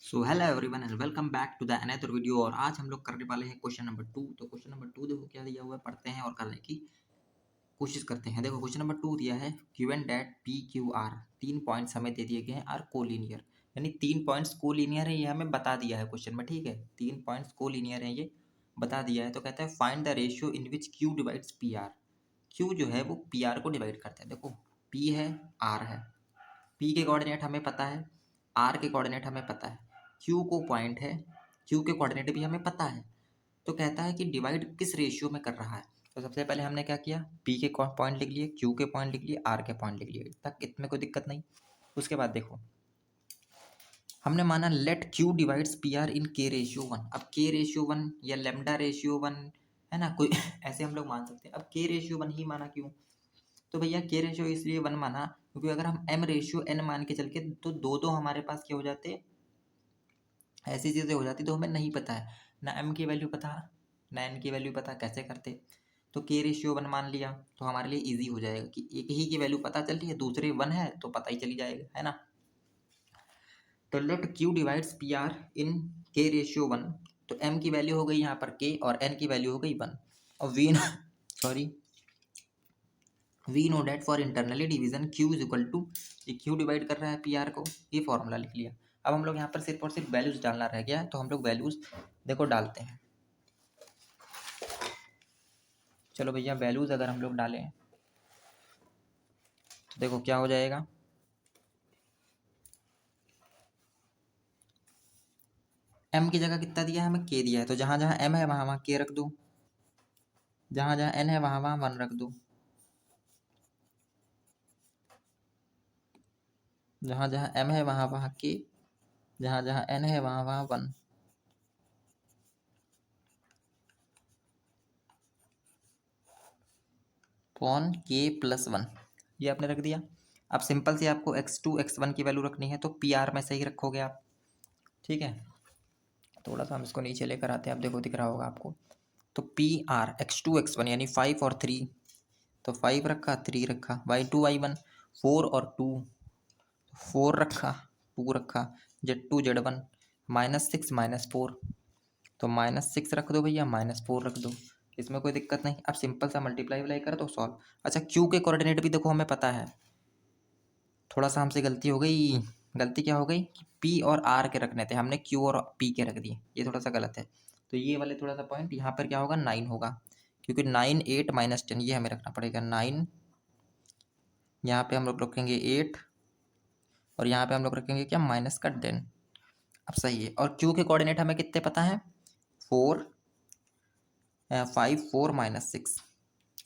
So hello everyone and welcome back to the another video. और आज हम लोग करने वाले हैं क्वेश्चन नंबर 2। तो क्वेश्चन नंबर 2 देखो क्या दिया हुआ है, पढ़ते हैं और करने की कोशिश करते हैं। देखो क्वेश्चन नंबर 2 दिया है given that P Q R, 3 points हमें दे दिए गए हैं, आर कोलिनियर, यानी 3 पॉइंट्स कोलिनियर है, ये हमें बता दिया है क्वेश्चन में। ठीक है, 3 पॉइंट्स कोलिनियर है ये बता दिया है। तो कहता है find the ratio in which Q divides P are. Q जो है वो पी आर को डिवाइड करता है। देखो पी है, आर है, पी के कोऑर्डिनेट हमें पता है, आर के कोऑर्डिनेट हमें पता है, क्यू को पॉइंट है, क्यू के कोऑर्डिनेट भी हमें पता है। तो कहता है कि डिवाइड किस रेशियो में कर रहा है। तो सबसे पहले हमने क्या किया, पी के पॉइंट लिख लिए, क्यू के पॉइंट लिख लिए, आर के पॉइंट लिख लिए, तक इतने कोई दिक्कत नहीं। उसके बाद देखो हमने माना let Q divides P R in K ratio one. अब के रेशियो वन या लेमडा रेशियो वन है ना, कोई ऐसे हम लोग मान सकते हैं। अब के रेशियो वन ही माना क्यों, तो भैया के रेशियो इसलिए वन माना क्योंकि अगर हम एम रेशियो एन मान के चल के तो दो दो हमारे पास क्या हो जाते, ऐसी चीज़ें हो जाती तो हमें नहीं पता है ना, एम की वैल्यू पता ना एन की वैल्यू पता, कैसे करते। तो के रेशियो वन मान लिया तो हमारे लिए इजी हो जाएगा कि एक ही की वैल्यू पता चल रही है, दूसरे वन है तो पता ही चली जाएगा, है ना। तो let Q divides P R in K ratio one. तो एम की वैल्यू हो गई यहाँ पर के और एन की वैल्यू हो गई वन। और we sorry we know that for internally division Q is equal to, Q divide कर रहा है पी आर को, ये फॉर्मूला लिख लिया। अब हम लोग यहाँ पर सिर्फ और सिर्फ वैल्यूज डालना रह गया है, तो हम लोग वैल्यूज देखो डालते हैं। चलो भैया वैल्यूज अगर हम लोग डालें तो देखो क्या हो जाएगा, एम की जगह कितना दिया है हमें, के दिया है, तो जहाँ जहाँ एम है वहाँ वहाँ के रख दो, जहाँ जहाँ एन है वहाँ वहाँ वन रख दो, जहाँ जहाँ एम है वहाँ वहाँ के, जहाँ जहाँ एन है वहाँ वहाँ वन। पॉन के प्लस वन ये आपने रख दिया। अब सिंपल से आपको x2 x1 की वैल्यू रखनी है, तो पी आर में से ही रखोगे आप। ठीक है, थोड़ा सा हम इसको नीचे लेकर आते हैं, अब देखो दिख रहा होगा आपको। तो पी आर x2 x1 यानी 5 और 3, तो 5 रखा 3 रखा, y2 y1 4 और 2, 4 रखा 2 रखा, z2 z1 -6 -4, तो -6 रख दो भैया, -4 रख दो, इसमें कोई दिक्कत नहीं। अब सिंपल सा मल्टीप्लाई व्लाई कर दो, सॉल्व। अच्छा क्यू के कोऑर्डिनेट भी देखो हमें पता है, थोड़ा सा हमसे गलती हो गई। गलती क्या हो गई कि पी और आर के रखने थे, हमने क्यू और पी के रख दिए, ये थोड़ा सा गलत है। तो ये वाले थोड़ा सा पॉइंट यहाँ पर क्या होगा, 9 होगा, क्योंकि 9 8 -10 ये हमें रखना पड़ेगा। 9 यहाँ पे हम लोग रखेंगे 8 और यहाँ पे हम लोग रखेंगे क्या, -10। अब सही है। और क्यू के कोऑर्डिनेट हमें कितने पता है, 4 5 4 -6,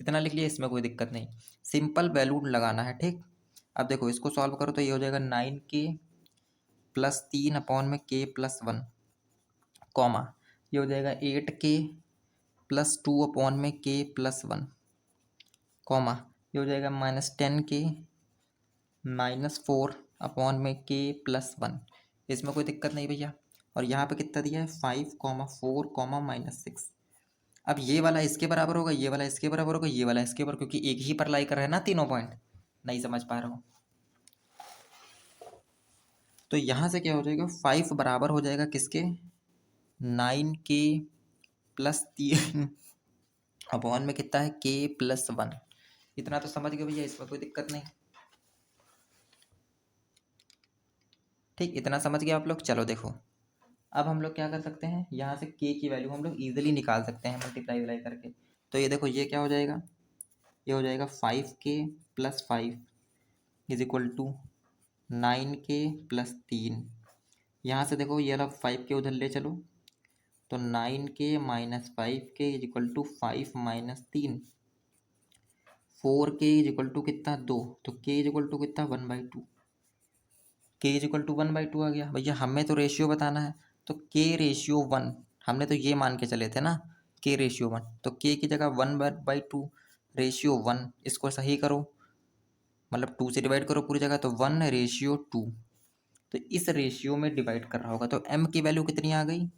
इतना लिख लिया, इसमें कोई दिक्कत नहीं। सिंपल वैल्यू लगाना है, ठीक। अब देखो इसको सॉल्व करो तो ये हो जाएगा 9 के प्लस 3 अपॉन में के प्लस 1, कॉमा ये हो जाएगा 8 के प्लस 2 अपॉन में के प्लस 1, कॉमा ये हो जाएगा -10 के -4 अपॉन में के प्लस 1, इसमें कोई दिक्कत नहीं भैया। और यहाँ पे कितना दिया है, 5 4 -6। अब ये वाला इसके बराबर होगा, ये वाला इसके बराबर होगा, ये वाला इसके बराबर, क्योंकि एक ही पर लाई कर रहे हैं ना तीनों पॉइंट। नहीं समझ पा रहा हूँ, तो यहाँ से क्या हो जाएगा, 5 बराबर हो जाएगा किसके, 9 के प्लस 3 अपॉन में कितना है, के प्लस 1। इतना तो समझ गए भैया, इसमें कोई दिक्कत नहीं। ठीक, इतना समझ गए आप लोग। चलो देखो अब हम लोग क्या कर सकते हैं, यहाँ से के की वैल्यू हम लोग ईजिली निकाल सकते हैं मल्टीप्लाई व्लाई करके। तो ये देखो ये क्या हो जाएगा, ये हो जाएगा 5 के प्लस 5 इज इक्वल टू 9 के प्लस 3। यहाँ से देखो ये वाला 5 के उधर ले चलो, तो 9 K -5 is equal to 5 -3, 4 is equal to कितना, 2, तो के इज इक्वल टू कितना, 1/2, के इज इक्वल टू 1/2 आ गया। भैया हमें तो रेशियो बताना है, तो के रेशियो 1 हमने तो ये मान के चले थे ना, के रेशियो 1, तो के की जगह 1/2 रेशियो 1, इसको सही करो, मतलब 2 से डिवाइड करो पूरी जगह, तो 1/2। तो इस रेशियो में डिवाइड कर रहा होगा, तो m की वैल्यू कितनी आ गई,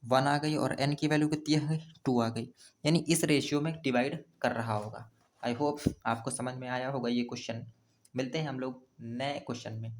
1 आ गई, और n की वैल्यू कितनी आ गई, 2 आ गई, यानी इस रेशियो में डिवाइड कर रहा होगा। आई होप आपको समझ में आया होगा ये क्वेश्चन। मिलते हैं हम लोग नए क्वेश्चन में।